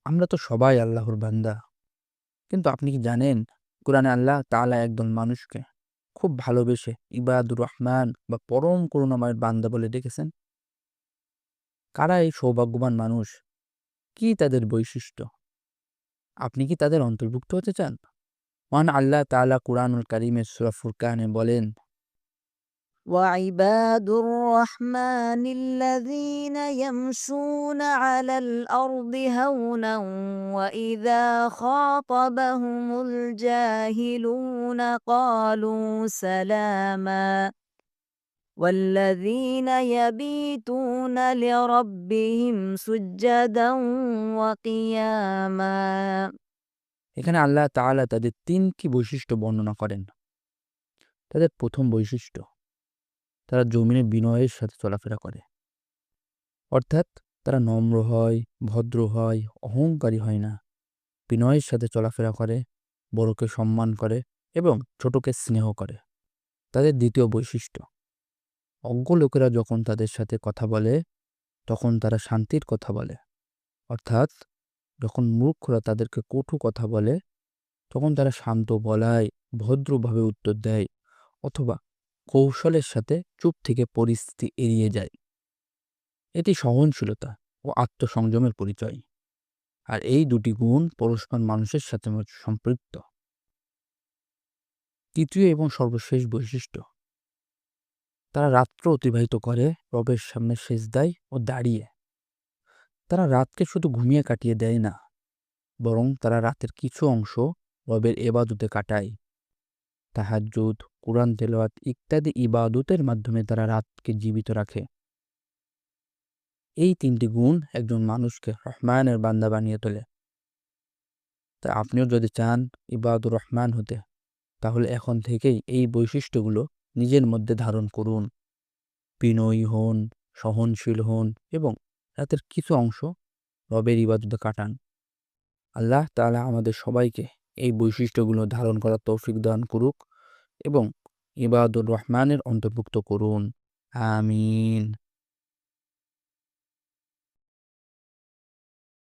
আমরা তো সবাই আল্লাহর বান্দা। কিন্তু আপনি কি জানেন কোরআনে আল্লাহ তাআলা একদল মানুষকে খুব ভালোবেসে ইবাদুর রহমান বা পরম করুণাময়ের বান্দা বলে ডেকেছেন? কারা এই সৌভাগ্যবান মানুষ? কি তাদের বৈশিষ্ট্য? আপনি কি তাদের অন্তর্ভুক্ত হতে চান? মহান আল্লাহ তাআলা কুরআনুল কারীমের সূরা ফুরকানে বলেন, وعباد الرحمن الذين يمشون على الأرض هونا وإذا خاطبهم الجاهلون قالوا سلاما والذين يبيتون لربهم سجدا وقياما. এখানে আল্লাহ তাআলা তাদের ৩টি বৈশিষ্ট্য বর্ণনা করেন। তাদের ১ম বৈশিষ্ট্য, তারা জমিনে বিনয়ের সাথে চলাফেরা করে। অর্থাৎ তারা নম্র হয়, ভদ্র হয়, অহংকারী হয় না। বিনয়ের সাথে চলাফেরা করে, বড়কে সম্মান করে এবং ছোটকে স্নেহ করে। তাদের ২য় বৈশিষ্ট্য, অজ্ঞ লোকেরা যখন তাদের সাথে কথা বলে, তখন তারা শান্তির কথা বলে। অর্থাৎ যখন মূর্খরা তাদেরকে কটু কথা বলে, তখন তারা শান্ত গলায়, ভদ্রভাবে উত্তর দেয় অথবা কৌশলের সাথে চুপ থেকে পরিস্থিতি এড়িয়ে যায়। এটি সহনশীলতা ও আত্মসংযমের পরিচয়। আর এই ২টি গুণ পরস্পর মানুষের সাথে সম্পৃক্ত। ৩য় এবং সর্বশেষ বৈশিষ্ট্য, তারা রাত্র অতিবাহিত করে রবের সামনে সেজদায় ও দাঁড়িয়ে। তারা রাতকে শুধু ঘুমিয়ে কাটিয়ে দেয় না, বরং তারা রাতের কিছু অংশ রবের এবাদতে কাটায়। তাহাজ্জুদ, কুরআন তেলাওয়াত ইত্যাদি ইবাদতের মাধ্যমে তারা রাতকে জীবিত রাখে। এই ৩টি গুণ একজন মানুষকে রহমানের বান্দা বানিয়ে তোলে। তাই আপনিও যদি চান ইবাদুর রহমান হতে, তাহলে এখন থেকেই এই বৈশিষ্ট্যগুলো নিজের মধ্যে ধারণ করুন। বিনয়ী হন, সহনশীল হন এবং রাতের কিছু অংশ রবের ইবাদতে কাটান। আল্লাহ তাআলা আমাদের সবাইকে এই বৈশিষ্ট্যগুলো ধারণ করার তৌফিক দান করুক এবং ইবাদুর রহমানের অন্তর্ভুক্ত করুন। আমিন।